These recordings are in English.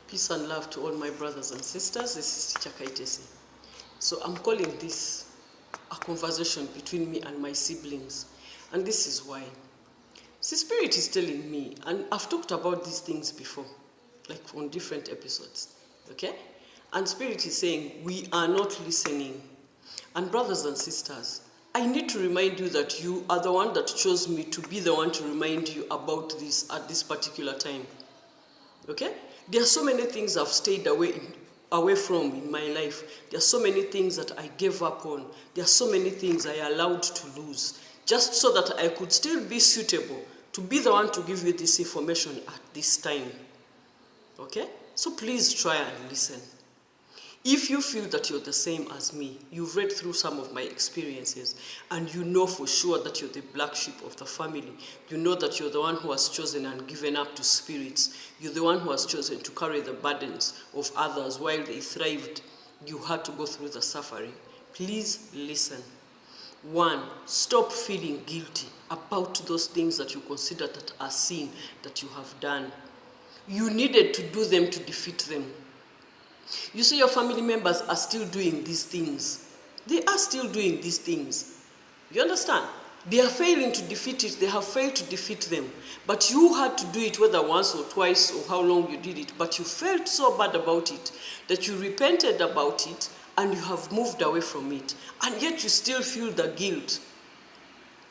Peace and love to all my brothers and sisters. This is Teacher Kaitesi. So I'm calling this a conversation between me and my siblings. And this is why. See, Spirit is telling me, and I've talked about these things before, like on different episodes, okay? And Spirit is saying, we are not listening. And brothers and sisters, I need to remind you that you are the one that chose me to be the one to remind you about this at this particular time. Okay? There are so many things I've stayed away from in my life. There are so many things that I gave up on. There are so many things I allowed to lose, just so that I could still be suitable to be the one to give you this information at this time. Okay? So please try and listen. If you feel that you're the same as me, you've read through some of my experiences, and you know for sure that you're the black sheep of the family, you know that you're the one who has chosen and given up to spirits, you're the one who has chosen to carry the burdens of others while they thrived, you had to go through the suffering. Please listen. 1, stop feeling guilty about those things that you consider that are sin that you have done. You needed to do them to defeat them. You see, your family members are still doing these things. They are still doing these things. You understand? They are failing to defeat it. They have failed to defeat them. But you had to do it whether once or twice or how long you did it. But you felt so bad about it that you repented about it and you have moved away from it. And yet you still feel the guilt.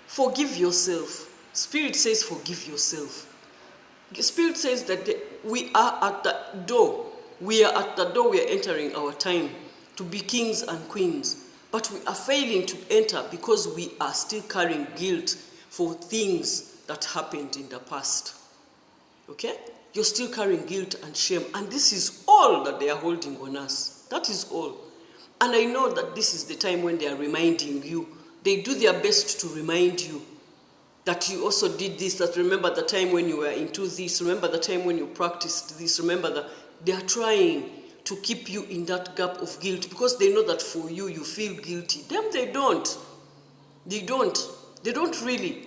Forgive yourself. Spirit says forgive yourself. Spirit says that we are at the door. We are at the door, we are entering our time to be kings and queens. But we are failing to enter because we are still carrying guilt for things that happened in the past. Okay? You're still carrying guilt and shame. And this is all that they are holding on us. That is all. And I know that this is the time when they are reminding you. They do their best to remind you that you also did this, that remember the time when you were into this, remember the time when you practiced this, remember that. They are trying to keep you in that gap of guilt because they know that for you, you feel guilty. Them, they don't. They don't. They don't really.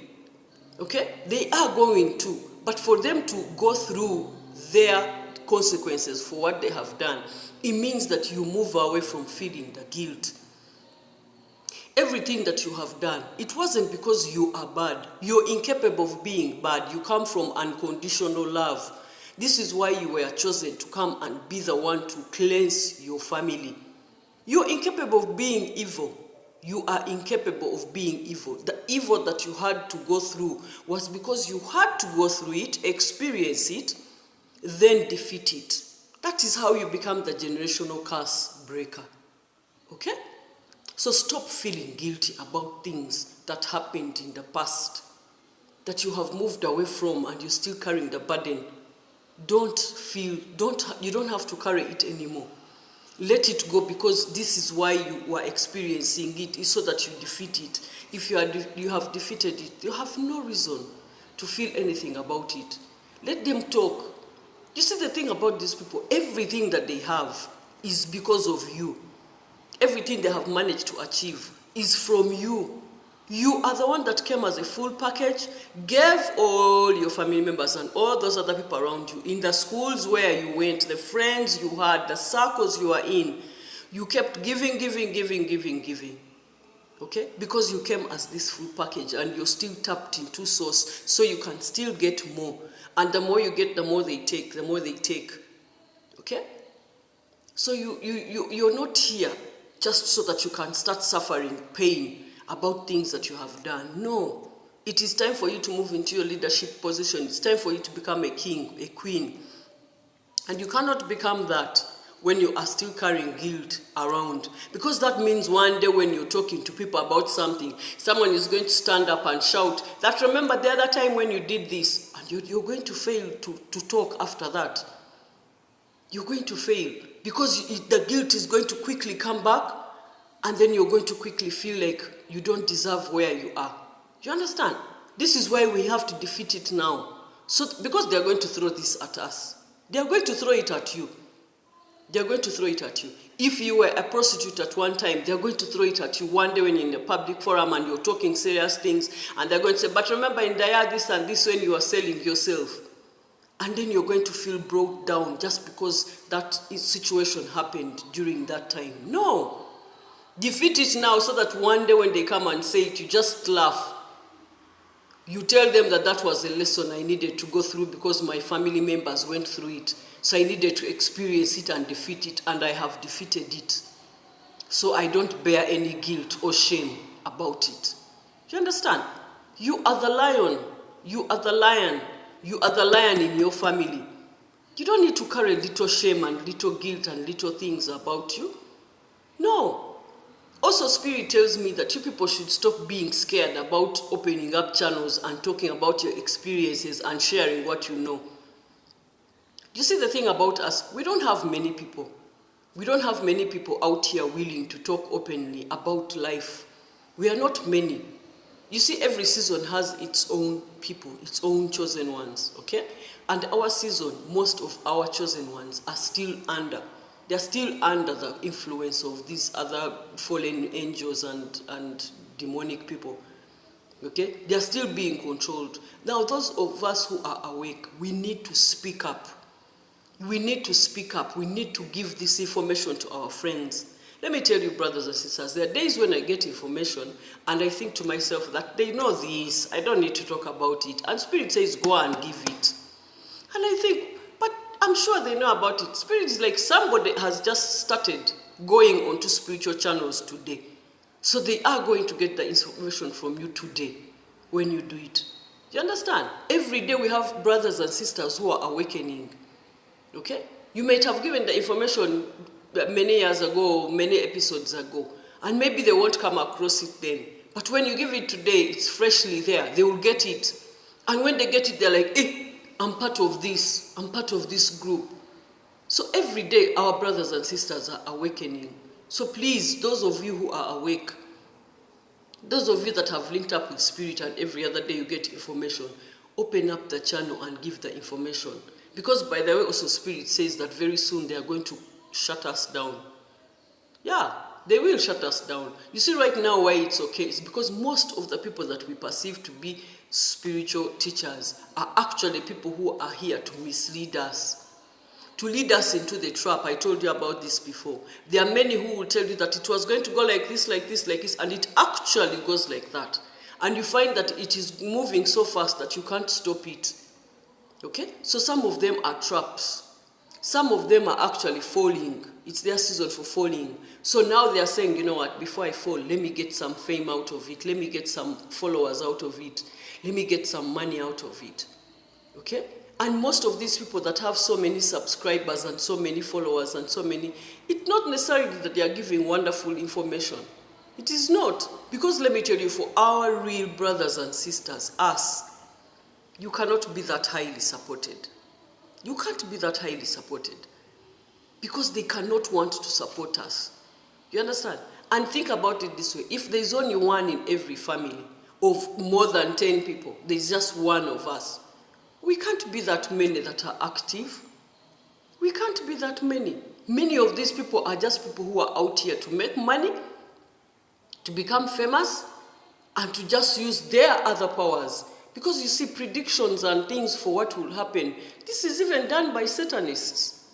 Okay? They are going to. But for them to go through their consequences for what they have done, it means that you move away from feeling the guilt. Everything that you have done, it wasn't because you are bad. You're incapable of being bad. You come from unconditional love. This is why you were chosen to come and be the one to cleanse your family. You're incapable of being evil. You are incapable of being evil. The evil that you had to go through was because you had to go through it, experience it, then defeat it. That is how you become the generational curse breaker. Okay? So stop feeling guilty about things that happened in the past, that you have moved away from and you're still carrying the burden. You don't have to carry it anymore. Let it go because this is why you are experiencing it, is so that you defeat it. If you have defeated it, you have no reason to feel anything about it. Let them talk. You see the thing about these people, everything that they have is because of you. Everything they have managed to achieve is from you. You are the one that came as a full package, gave all your family members and all those other people around you, in the schools where you went, the friends you had, the circles you were in. You kept giving. Okay? Because you came as this full package and you're still tapped into source, so you can still get more. And the more you get, the more they take, Okay? So you're not here just so that you can start suffering pain about things that you have done. No. It is time for you to move into your leadership position. It's time for you to become a king, a queen. And you cannot become that when you are still carrying guilt around. Because that means one day when you're talking to people about something, someone is going to stand up and shout, that remember the other time when you did this, and you're going to fail to talk after that. You're going to fail because the guilt is going to quickly come back, and then you're going to quickly feel like you don't deserve where you are. You understand? This is why we have to defeat it now. So, because they're going to throw this at us. They're going to throw it at you. They're going to throw it at you. If you were a prostitute at one time, they're going to throw it at you one day when you're in a public forum and you're talking serious things, and they're going to say, but remember in Daya this and this when you were selling yourself. And then you're going to feel brought down just because that situation happened during that time. No. Defeat it now so that one day when they come and say it, you just laugh. You tell them that that was a lesson I needed to go through because my family members went through it. So I needed to experience it and defeat it, and I have defeated it. So I don't bear any guilt or shame about it. You understand? You are the lion. You are the lion. You are the lion in your family. You don't need to carry little shame and little guilt and little things about you. No. Also, Spirit tells me that you people should stop being scared about opening up channels and talking about your experiences and sharing what you know. You see, the thing about us, we don't have many people. We don't have many people out here willing to talk openly about life. We are not many. You see, every season has its own people, its own chosen ones, okay? And our season, most of our chosen ones are still under. They're still under the influence of these other fallen angels and demonic people, okay? They're still being controlled. Now, those of us who are awake, we need to speak up. We need to speak up. We need to give this information to our friends. Let me tell you, brothers and sisters, there are days when I get information and I think to myself that they know this, I don't need to talk about it. And Spirit says, go and give it. And I think, but I'm sure they know about it. Spirit is like somebody has just started going onto spiritual channels today. So they are going to get the information from you today when you do it. You understand? Every day we have brothers and sisters who are awakening. Okay? You might have given the information many years ago, many episodes ago, and maybe they won't come across it then. But when you give it today, it's freshly there. They will get it. And when they get it, they're like, I'm part of this. I'm part of this group. So every day, our brothers and sisters are awakening. So please, those of you who are awake, those of you that have linked up with Spirit and every other day you get information, open up the channel and give the information. Because by the way, also Spirit says that very soon they are going to shut us down. Yeah, they will shut us down. You see right now why it's okay? It's because most of the people that we perceive to be spiritual teachers are actually people who are here to mislead us, to lead us into the trap. I told you about this before. There are many who will tell you that it was going to go like this, like this, like this, and it actually goes like that. And you find that it is moving so fast that you can't stop it. Okay? So some of them are traps. Some of them are actually falling. It's their season for falling. So now they are saying, you know what, before I fall, let me get some fame out of it. Let me get some followers out of it. Let me get some money out of it. Okay? And most of these people that have so many subscribers and so many followers and so many, it's not necessarily that they are giving wonderful information. It is not. Because let me tell you, for our real brothers and sisters, us, you cannot be that highly supported. You can't be that highly supported. Because they cannot want to support us. You understand? And think about it this way. If there's only one in every family of more than 10 people, there's just one of us. We can't be that many that are active. We can't be that many. Many of these people are just people who are out here to make money, to become famous, and to just use their other powers. Because you see, predictions and things for what will happen, this is even done by Satanists.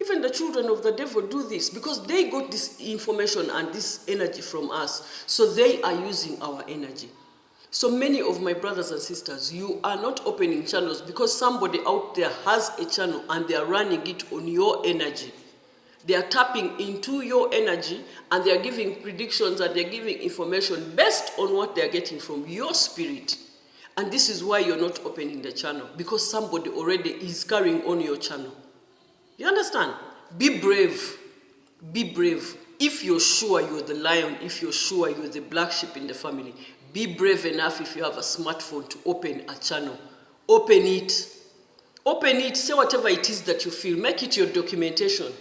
Even the children of the devil do this because they got this information and this energy from us. So they are using our energy. So many of my brothers and sisters, you are not opening channels because somebody out there has a channel and they are running it on your energy. They are tapping into your energy and they are giving predictions and they are giving information based on what they are getting from your spirit. And this is why you're not opening the channel, because somebody already is carrying on your channel. You understand? Be brave. Be brave. If you're sure you're the lion, if you're sure you're the black sheep in the family, be brave enough if you have a smartphone to open a channel. Open it. Open it. Say whatever it is that you feel. Make it your documentation.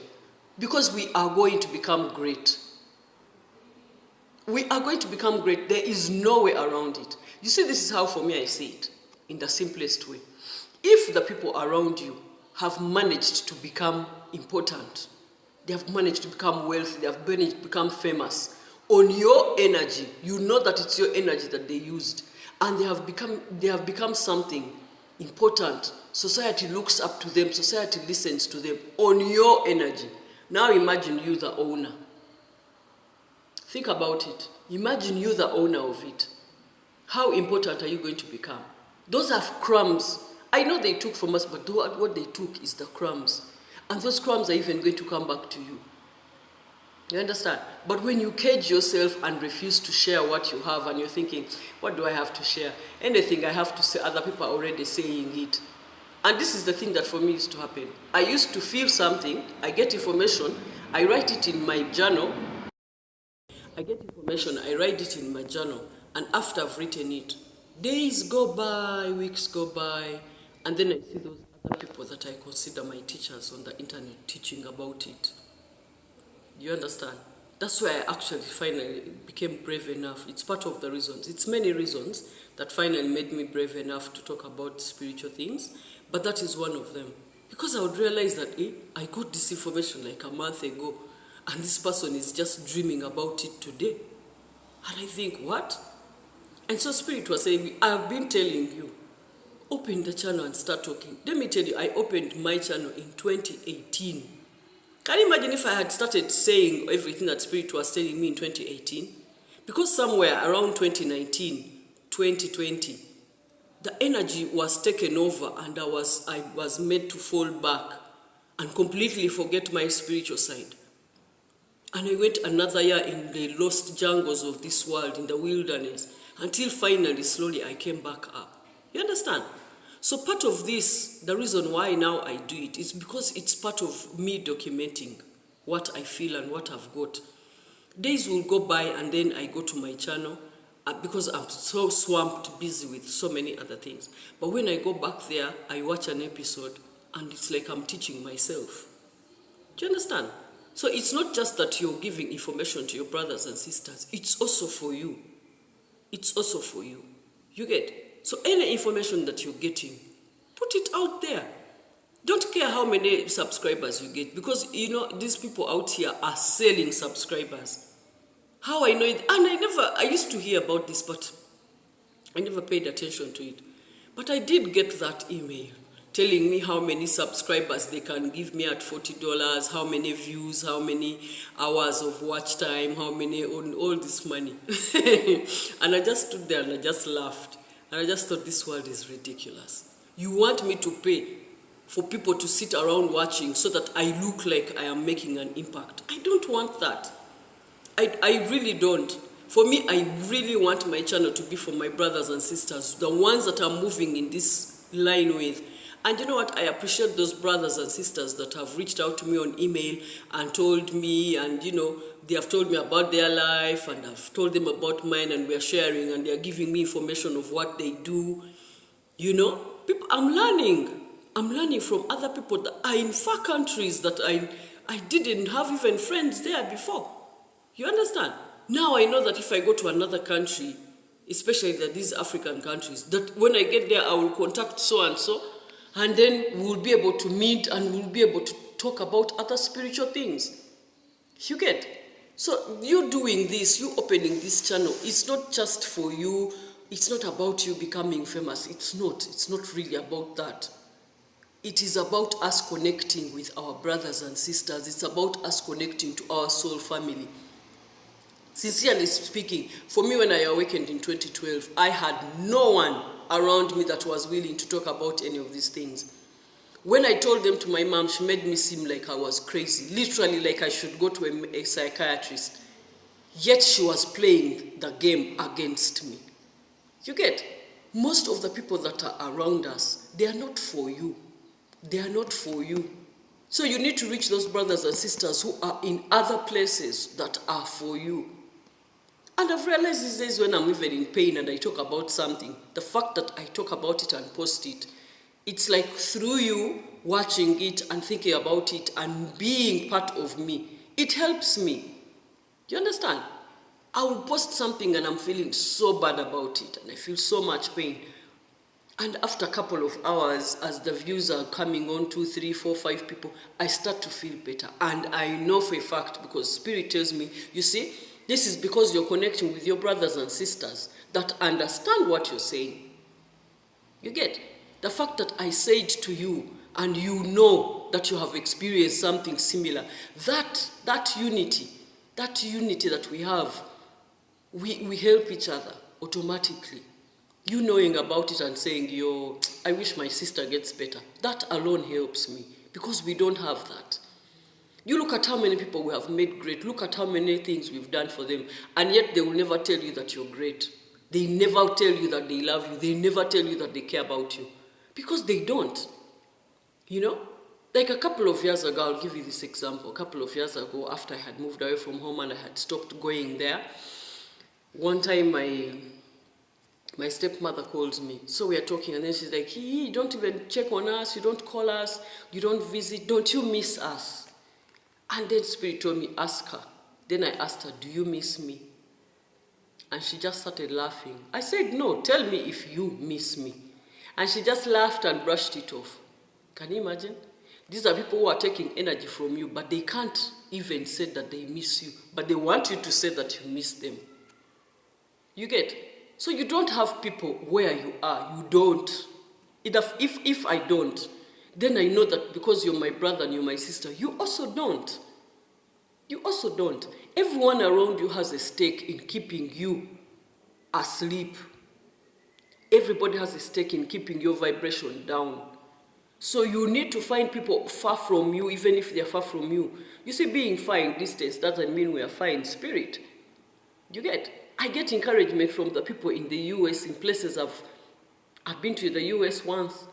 Because we are going to become great. We are going to become great. There is no way around it. You see, this is how for me I see it, in the simplest way. If the people around you have managed to become important, they have managed to become wealthy, they have managed to become famous, on your energy, you know that it's your energy that they used, and they have become something. important. Society looks up to them. Society listens to them on your energy. Now imagine you the owner. Think about it. Imagine you the owner of it. How important are you going to become? Those are crumbs. I know they took from us, but what they took is the crumbs. And those crumbs are even going to come back to you. You understand? But when you cage yourself and refuse to share what you have, and you're thinking, what do I have to share? Anything I have to say, other people are already saying it. And this is the thing that for me used to happen. I used to feel something, I get information, I write it in my journal. I get information, I write it in my journal, and after I've written it, days go by, weeks go by, and then I see those other people that I consider my teachers on the internet teaching about it. You understand? That's why I actually finally became brave enough. It's part of the reasons. It's many reasons that finally made me brave enough to talk about spiritual things, but that is one of them. Because I would realize that, I got this information like a month ago, and this person is just dreaming about it today. And I think, what? And so Spirit was saying, I've been telling you, open the channel and start talking. Let me tell you, I opened my channel in 2018. Can you imagine if I had started saying everything that Spirit was telling me in 2018? Because somewhere around 2019, 2020, the energy was taken over and I was made to fall back and completely forget my spiritual side. And I went another year in the lost jungles of this world, in the wilderness, until finally, slowly, I came back up. You understand? So part of this, the reason why now I do it, is because it's part of me documenting what I feel and what I've got. Days will go by and then I go to my channel because I'm so swamped, busy with so many other things. But when I go back there, I watch an episode and it's like I'm teaching myself. Do you understand? So it's not just that you're giving information to your brothers and sisters. It's also for you. It's also for you. You get? So any information that you're getting, put it out there. Don't care how many subscribers you get, because these people out here are selling subscribers. How I know it, and I used to hear about this, but I never paid attention to it. But I did get that email telling me how many subscribers they can give me at $40, how many views, how many hours of watch time, how many, all this money. And I just stood there and I just laughed. And I just thought, this world is ridiculous. You want me to pay for people to sit around watching so that I look like I am making an impact? I don't want that. I really don't. For me, I really want my channel to be for my brothers and sisters, the ones that I'm moving in this line with. And you know what? I appreciate those brothers and sisters that have reached out to me on email and told me, and they have told me about their life, and I've told them about mine, and we're sharing, and they're giving me information of what they do. People, I'm learning from other people that are in far countries that I didn't have even friends there before. You understand? Now I know that if I go to another country, especially these African countries, that when I get there, I will contact so and so, and then we'll be able to meet and we'll be able to talk about other spiritual things. You get? So you doing this, you opening this channel, it's not just for you. It's not about you becoming famous. It's not really about that. It is about us connecting with our brothers and sisters. It's about us connecting to our soul family. Sincerely speaking, for me, when I awakened in 2012, I had no one around me that was willing to talk about any of these things. When I told them to my mom, she made me seem like I was crazy, literally like I should go to a psychiatrist. Yet she was playing the game against me. You get? Most of the people that are around us, they are not for you. They are not for you. So you need to reach those brothers and sisters who are in other places that are for you. And I've realized these days when I'm even in pain and I talk about something, the fact that I talk about it and post it, it's like through you watching it and thinking about it and being part of me, it helps me. You understand? I will post something and I'm feeling so bad about it and I feel so much pain. And after a couple of hours, as the views are coming on, 2, 3, 4, 5 people, I start to feel better. And I know for a fact, because Spirit tells me, you see, this is because you're connecting with your brothers and sisters that understand what you're saying. You get? The fact that I said to you, and you know that you have experienced something similar, that unity that we have, we help each other automatically. You knowing about it and saying, yo, I wish my sister gets better, that alone helps me, because we don't have that. You look at how many people we have made great, look at how many things we've done for them, and yet they will never tell you that you're great. They never tell you that they love you. They never tell you that they care about you, because they don't. You know? Like a couple of years ago, I'll give you this example. A couple of years ago, after I had moved away from home and I had stopped going there, one time my stepmother calls me. So we are talking, and then she's like, you don't even check on us, you don't call us, you don't visit, don't you miss us? And then Spirit told me, ask her. Then I asked her, do you miss me? And she just started laughing. I said, no, tell me if you miss me. And she just laughed and brushed it off. Can you imagine? These are people who are taking energy from you, but they can't even say that they miss you. But they want you to say that you miss them. You get? So you don't have people where you are. You don't. If I don't, then I know that because you're my brother and you're my sister, you also don't. You also don't. Everyone around you has a stake in keeping you asleep. Everybody has a stake in keeping your vibration down. So you need to find people far from you, even if they're far from you. You see, being far in distance doesn't mean we are far in spirit. You get? I get encouragement from the people in the US, in places I've been to the US once,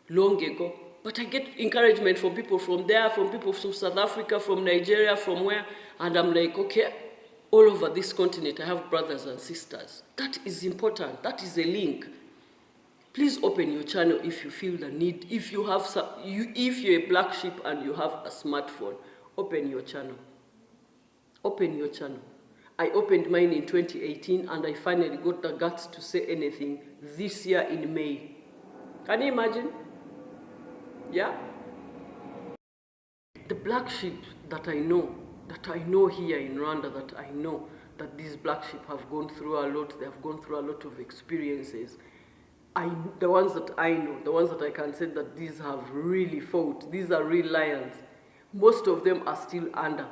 long ago. But I get encouragement from people from there, from people from South Africa, from Nigeria, from where. And I'm like, okay, all over this continent, I have brothers and sisters. That is important. That is a link. Please open your channel if you feel the need. If you have if you're a black sheep and you have a smartphone, open your channel. Open your channel. I opened mine in 2018, and I finally got the guts to say anything this year in May. Can you imagine? Yeah? The black sheep that I know here in Rwanda, that I know that these black sheep have gone through a lot, they have gone through a lot of experiences. The ones that I know, the ones that I can say that these have really fought, these are real lions. Most of them are still under.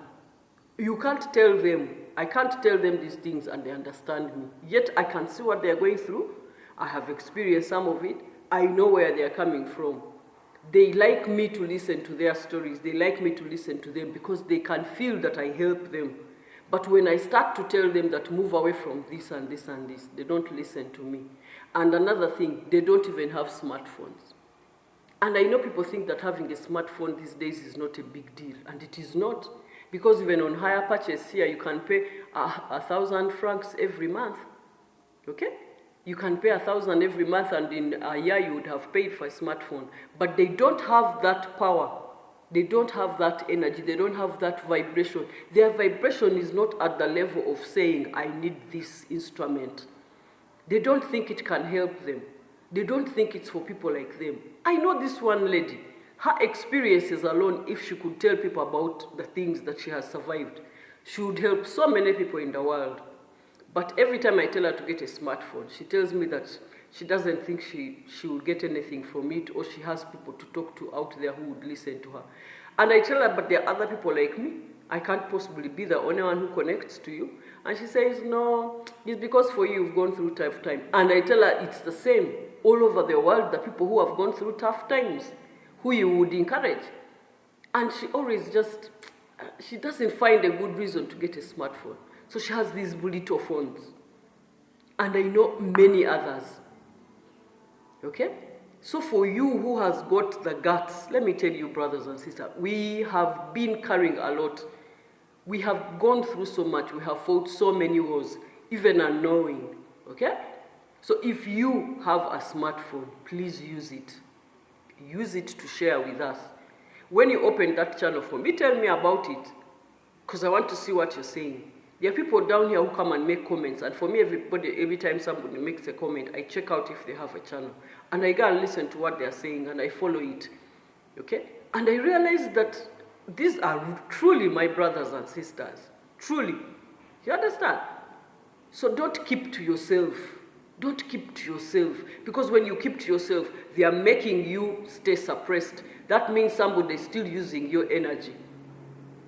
You can't tell them, I can't tell them these things and they understand me. Yet I can see what they're going through. I have experienced some of it. I know where they're coming from. They like me to listen to their stories. They like me to listen to them because they can feel that I help them. But when I start to tell them that move away from this and this and this, they don't listen to me. And another thing, they don't even have smartphones. And I know people think that having a smartphone these days is not a big deal, and it is not. Because even on higher purchase here, you can pay 1,000 francs every month. Okay? You can pay 1,000 every month, and in a year you would have paid for a smartphone. But they don't have that power. They don't have that energy. They don't have that vibration. Their vibration is not at the level of saying, I need this instrument. They don't think it can help them. They don't think it's for people like them. I know this one lady. Her experiences alone, if she could tell people about the things that she has survived, she would help so many people in the world. But every time I tell her to get a smartphone, she tells me that she doesn't think she will get anything from it, or she has people to talk to out there who would listen to her. And I tell her, but there are other people like me. I can't possibly be the only one who connects to you. And she says, no, it's because for you, you've gone through tough times. And I tell her it's the same. All over the world, the people who have gone through tough times, who you would encourage. And she always just, she doesn't find a good reason to get a smartphone. So she has these little phones. And I know many others. Okay? So for you who has got the guts, let me tell you, brothers and sisters, we have been carrying a lot. We have gone through so much. We have fought so many wars, even unknowing. Okay? So if you have a smartphone, please use it. Use it to share with us. When you open that channel for me, tell me about it, because I want to see what you're saying. There are people down here who come and make comments, and for me, every time somebody makes a comment, I check out if they have a channel, and I go and listen to what they're saying, and I follow it. Okay? And I realize that these are truly my brothers and sisters. Truly. You understand? So don't keep to yourself. Don't keep to yourself, because when you keep to yourself, they are making you stay suppressed. That means somebody is still using your energy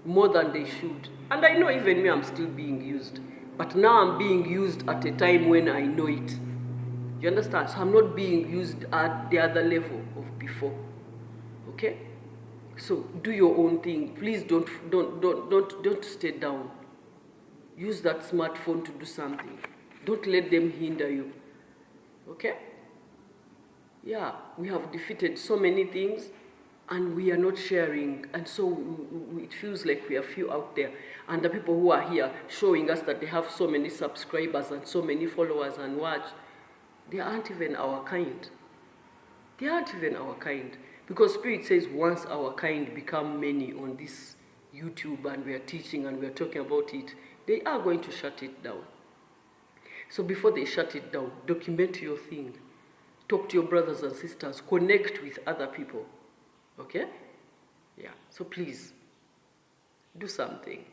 more than they should. And I know even me, I'm still being used. But now I'm being used at a time when I know it. You understand? So I'm not being used at the other level of before. Okay? So do your own thing. Please don't stay down. Use that smartphone to do something. Don't let them hinder you. Okay? Yeah, we have defeated so many things and we are not sharing, and so it feels like we are few out there, and the people who are here showing us that they have so many subscribers and so many followers and watch, they aren't even our kind. They aren't even our kind, because Spirit says once our kind become many on this YouTube and we are teaching and we are talking about it, they are going to shut it down. So before they shut it down, document your thing. Talk to your brothers and sisters. Connect with other people. Okay? Yeah. So please, do something.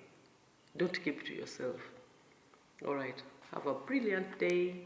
Don't keep to yourself. All right. Have a brilliant day.